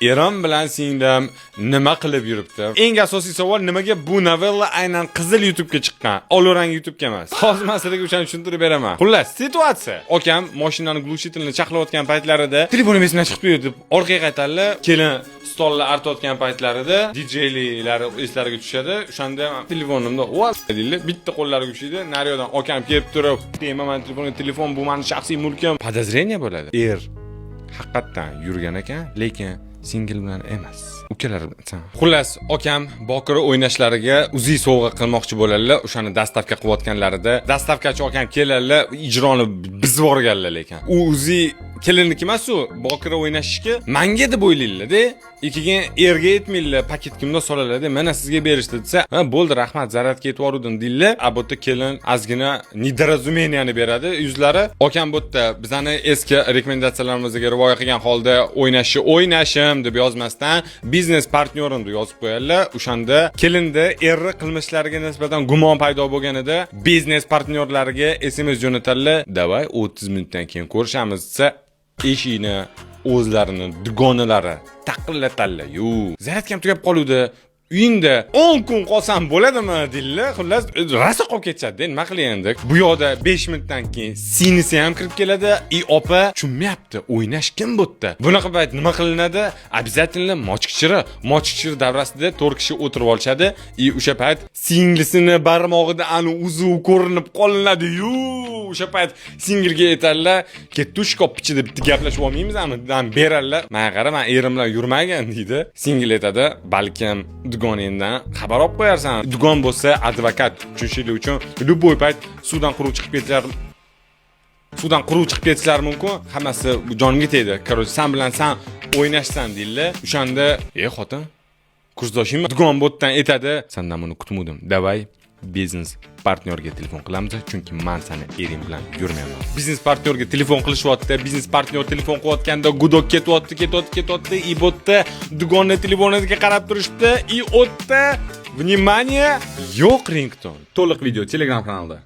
Eron bilan singlim nima qilib yuribdi? Eng asosiy savol, nimaga bu novella aynan qizil YouTube'ga chiqqan, olorang YouTube'ga emas? Hozir men sizlarga o'shani tushuntirib beraman. Xullas, situatsiya. Okam mashinani glушительni chaqlayotgan paytlarida telefonim esimdan chiqib ketdi deb orqaga qaytadilar. Kelin stolni artayotgan paytlarida DJ-lar eslariga tushadi. O'shanda telefonimda deydi, bitta qo'llariga ushlaydi. Naryodan okam kelib turib, "Men telefon bu mening shaxsiy mulkim." Podozreniya bo'ladi. Haqiqatan yurgan ekan, lekin singil bilan emas. Ukalar bilan. Xullas, okam Bokira o'ynashlariga uzi sovg'a qilmoqchi bo'ladilar. O'shani dastavka qilayotganlarida dastavkachi okam keladilar, ijroni bizib yuborganlar lekin. U uzi kelinniki emas u, Bokira o'ynashishga manga deb o'ylaydilar-da. Keyin erga aytmaydilar, paketkimda solalarda, "Mana sizga berishdi" desa, "Ha, bo'ldi, rahmat, zaratga yetvordim" deydilar. Bu yerda kelin ozgina nidorazumeniyani beradi yuzlari. Okam bu yerda bizani eski rekomendatsiyalarimizga rivoya qilgan holda o'ynashim deb yozmasdan biznes partnyorim deb yozib qo'yadilar. O'shanda kelinda erri qilmishlariga nisbatan gumon paydo bo'lganida biznes partnyorlariga SMS jo'natadilar. "Davay 30 minutdan keyin ko'rishamiz" desa, eshikni o'zlarini dugonalari taqillatadilar. Zaryadka ham tugab qoluvdi. Uyingda 10 kun qolsam bo'ladimi deydilar. Xullas, rasa qolib ketadi. Nima qilay endi? Bu yoqda 5 minutdan keyin sinisi ham kirib keladi. Opa tushunmayapti, o'ynash kim bu yerda? Bunaqa payt nima qilinadi? Обязательно mochkichir davrasida 4 kishi o'tirib olishadi. O'sha payt singlisini barmog'ida ani uzuv ko'rinib qolinadi. O'sha payt singilga aytadilar, "Ketushko pichi deb gaplashib olmaymizmi?" dan beradilar. "Men qara, men erim bilan yurmagan" deydi. Singil aytadi, "Balkim dugoningdan xabar olib qo'yarsan. Dugon bo'lsa advokat, tushunishlik uchun любой payt suvdan quruq chiqib ketishlari mumkin. Hammasi jonimga tegdi. Короче, sen bilan o'ynashsan" deydilar. O'shanda, xotin, kursdoshingmi? Dugon botdan aytadi, "Sendan buni kutmadim. Davay biznes partnyorga telefon qilamiz, chunki men seni ering bilan yurmayman." Biznes partnyorga telefon qilishyapti. Biznes partnyor telefon qilayotganda gudok ketyapti. Botda dugonni telefoniga qarab turishdi. O'tda, vнимание, yo'q rington. To'liq video Telegram kanalda.